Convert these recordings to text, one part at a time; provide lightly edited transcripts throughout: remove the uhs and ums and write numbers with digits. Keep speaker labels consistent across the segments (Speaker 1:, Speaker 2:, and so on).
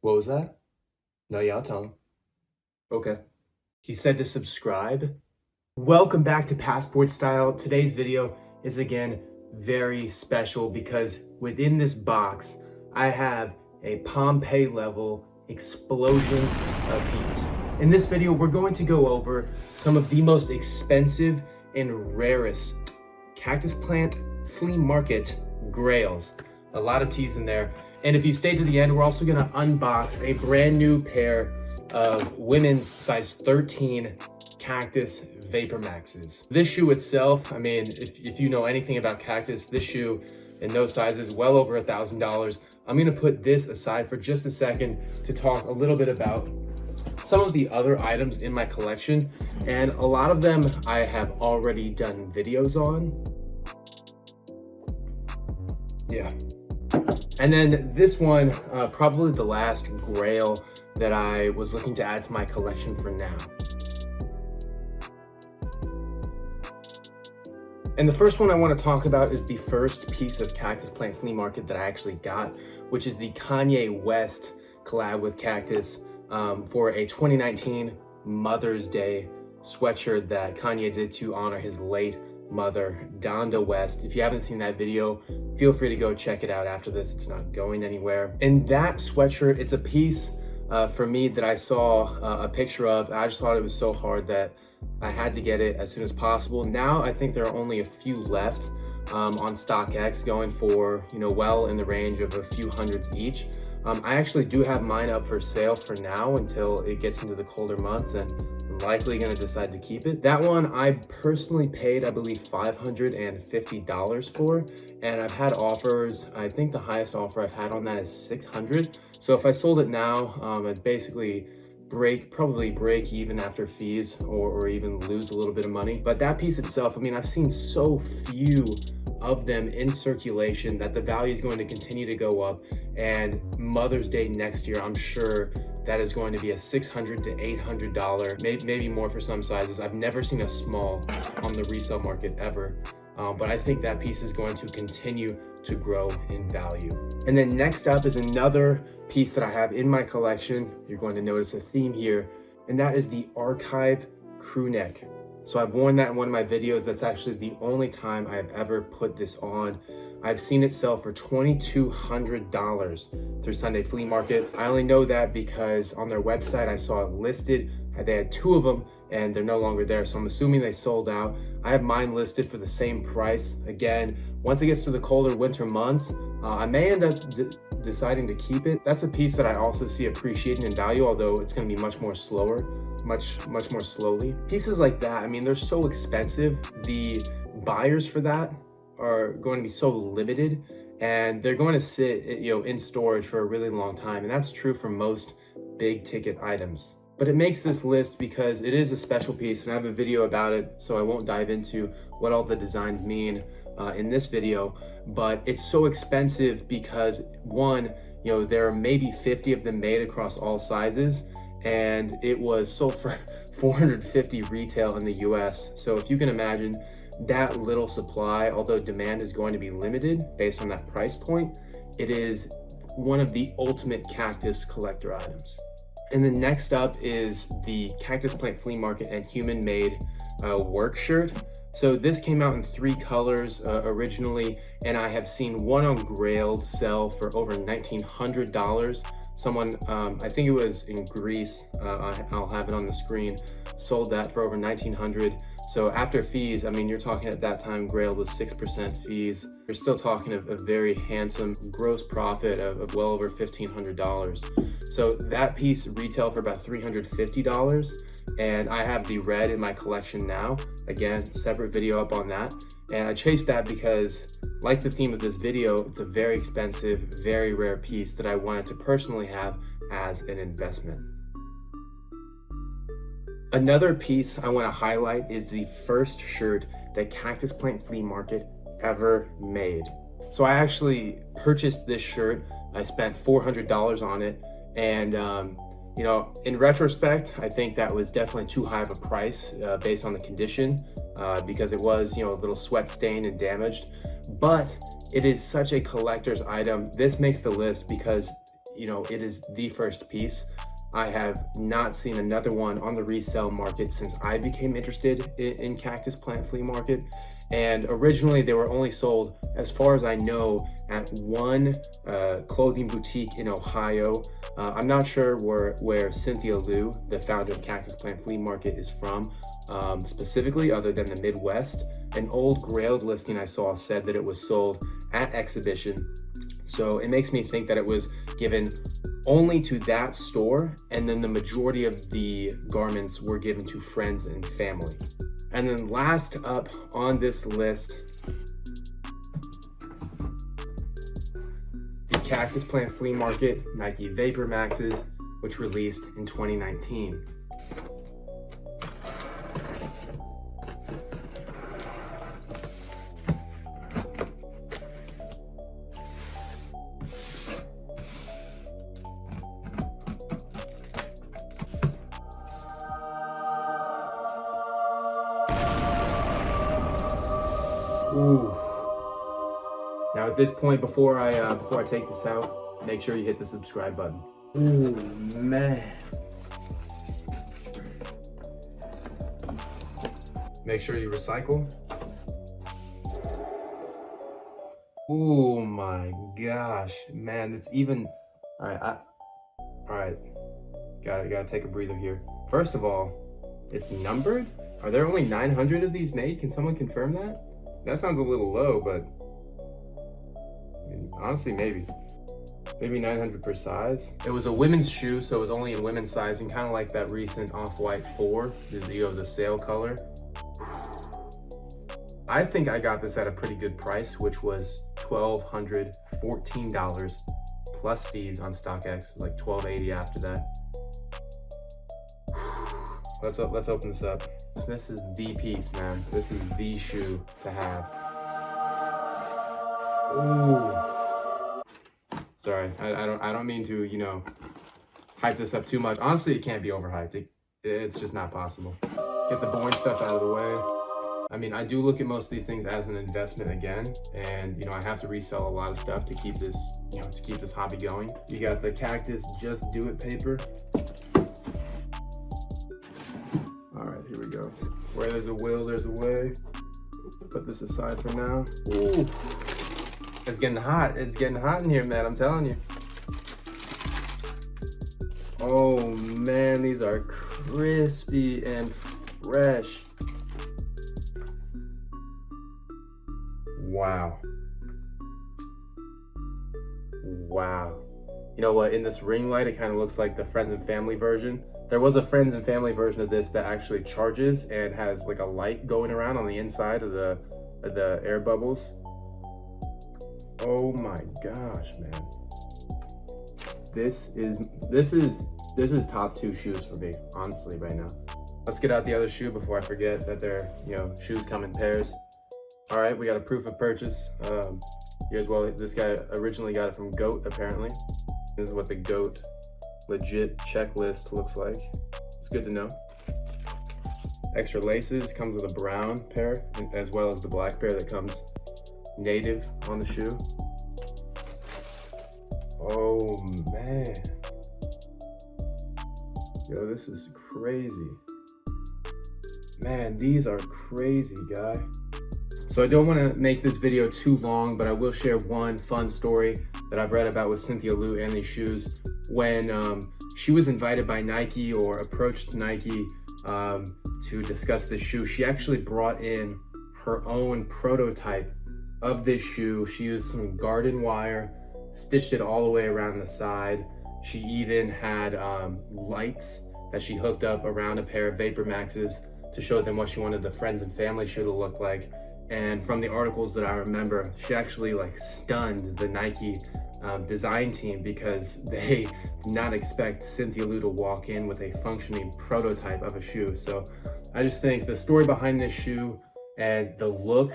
Speaker 1: What was that? No, yeah, I'll tell him. Okay. He said to subscribe. Welcome back to Passport Style. Today's video is again very special because within this box, I have a Pompeii level explosion of heat. In this video, we're going to go over some of the most expensive and rarest cactus plant flea market grails. A lot of T's in there. And if you stay to the end, we're also gonna unbox a brand new pair of women's size 13 Cactus VaporMaxes. This shoe itself, I mean, if you know anything about Cactus, this shoe in those sizes, well over $1,000. I'm gonna put this aside for just a second to talk a little bit about some of the other items in my collection. And a lot of them I have already done videos on. Yeah. And then this one, probably the last grail that I was looking to add to my collection for now. And the first one I want to talk about is the first piece of Cactus Plant Flea Market that I actually got, which is the Kanye West collab with Cactus for a 2019 Mother's Day sweatshirt that Kanye did to honor his late mother, Donda West. If you haven't seen that video, feel free to go check it out after this. It's not going anywhere. And that sweatshirt, it's a piece for me that I saw a picture of. I just thought it was so hard that I had to get it as soon as possible. Now I think there are only a few left on StockX, going for, well in the range of a few hundreds each. I actually do have mine up for sale for now until it gets into the colder months, and I'm likely going to decide to keep it. That one I personally paid, I believe, $550 for, and I've had offers. I think the highest offer I've had on that is $600. So if I sold it now, I'd basically probably break even after fees, or even lose a little bit of money. But that piece itself, I mean, I've seen so few of them in circulation that the value is going to continue to go up. And Mother's Day next year, I'm sure that is going to be a $600 to $800, maybe more for some sizes. I've never seen a small on the resale market ever. But I think that piece is going to continue to grow in value. And then next up is another piece that I have in my collection. You're going to notice a theme here, and that is the Archive crewneck. So I've worn that in one of my videos. That's actually the only time I've ever put this on. I've seen it sell for $2,200 through Sunday Flea Market. I only know that because on their website I saw it listed. They had two of them and they're no longer there, so I'm assuming they sold out. I have mine listed for the same price. Again, once it gets to the colder winter months, I may end up deciding to keep it. That's a piece that I also see appreciating in value, although it's going to be much more slowly. Pieces like that, I mean, they're so expensive. The buyers for that are going to be so limited, and they're going to sit, in storage for a really long time. And that's true for most big ticket items. But it makes this list because it is a special piece, and I have a video about it, so I won't dive into what all the designs mean in this video. But it's so expensive because, one, there are maybe 50 of them made across all sizes, and it was sold for $450 retail in the US. So if you can imagine that little supply, although demand is going to be limited based on that price point, it is one of the ultimate Cactus collector items. And then next up is the Cactus Plant Flea Market and Human Made work shirt. So this came out in 3 colors originally, and I have seen one on Grails sell for over $1,900. Someone, I think it was in Greece, I'll have it on the screen, sold that for over $1,900. So after fees, I mean, you're talking at that time, Grail was 6% fees. You're still talking of a very handsome gross profit of well over $1,500. So that piece retailed for about $350. And I have the red in my collection now. Again, separate video up on that. And I chased that because, like the theme of this video, it's a very expensive, very rare piece that I wanted to personally have as an investment. Another piece I want to highlight is the first shirt that Cactus Plant Flea Market ever made. So I actually purchased this shirt. I spent $400 on it, and in retrospect, I think that was definitely too high of a price based on the condition, because it was, a little sweat stained and damaged. But it is such a collector's item. This makes the list because you know, it is the first piece. I have not seen another one on the resale market since I became interested in Cactus Plant Flea Market. And originally they were only sold, as far as I know, at one clothing boutique in Ohio. I'm not sure where Cynthia Liu, the founder of Cactus Plant Flea Market, is from specifically, other than the Midwest. An old Grails listing I saw said that it was sold at exhibition. So it makes me think that it was given only to that store, and then the majority of the garments were given to friends and family. And then last up on this list, the Cactus Plant Flea Market Nike VaporMaxes, which released in 2019. Ooh. Now at this point, before I take this out, make sure you hit the subscribe button. Ooh, man. Make sure you recycle. Oh my gosh, man, it's even, all right, gotta take a breather here. First of all, it's numbered? Are there only 900 of these made? Can someone confirm that? That sounds a little low, but I mean, honestly, maybe 900 per size. It was a women's shoe, so it was only in women's sizing, kind of like that recent Off-White 4, the sale color. I think I got this at a pretty good price, which was $1,214 plus fees on StockX, like $1,280 after that. Let's open this up. This is the piece, man. This is the shoe to have. Ooh. Sorry, I don't mean to, you know, hype this up too much. Honestly, it can't be overhyped. It's just not possible. Get the boring stuff out of the way. I mean, I do look at most of these things as an investment again, and you know, I have to resell a lot of stuff to keep this, you know, to keep this hobby going. You got the Cactus Just Do It paper. All right, here we go. Where there's a will, there's a way. Put this aside for now. Ooh, it's getting hot. It's getting hot in here, man. I'm telling you. Oh man, these are crispy and fresh. Wow. Wow. You know what? In this ring light, it kind of looks like the friends and family version. There was a friends and family version of this that actually charges and has like a light going around on the inside of the air bubbles. Oh my gosh, man. This is top 2 shoes for me, honestly, right now. Let's get out the other shoe before I forget that they're, you know, shoes come in pairs. All right, we got a proof of purchase. Here's, well, this guy originally got it from GOAT, apparently. This is what the GOAT legit checklist looks like. It's good to know. Extra laces, comes with a brown pair, as well as the black pair that comes native on the shoe. Oh man. Yo, this is crazy. Man, these are crazy, guy. So I don't want to make this video too long, but I will share one fun story that I've read about with Cynthia Liu and these shoes. When she was invited by Nike or approached Nike to discuss this shoe, she actually brought in her own prototype of this shoe. She used some garden wire, stitched it all the way around the side. She even had lights that she hooked up around a pair of VaporMaxes to show them what she wanted the friends and family shoe to look like. And from the articles that I remember, she actually like stunned the Nike design team because they did not expect Cynthia Liu to walk in with a functioning prototype of a shoe. So I just think the story behind this shoe and the look,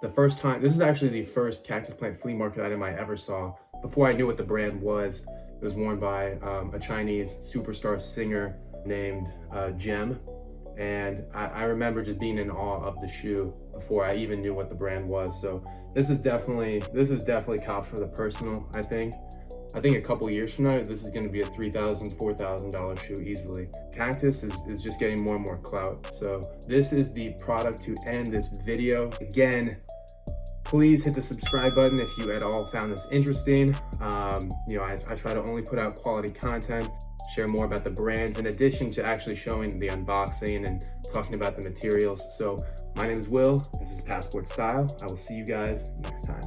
Speaker 1: the first time, this is actually the first Cactus Plant Flea Market item I ever saw. Before I knew what the brand was, it was worn by a Chinese superstar singer named Gem. And I remember just being in awe of the shoe. before I even knew what the brand was. So this is definitely copped for the personal. I think a couple years from now, this is going to be a $3,000, $4,000 shoe easily. Cactus is just getting more and more clout. So this is the product to end this video. Again, please hit the subscribe button if you at all found this interesting. You know, I try to only put out quality content, share more about the brands, in addition to actually showing the unboxing and talking about the materials. So my name is Will. This is Passport Style. I will see you guys next time.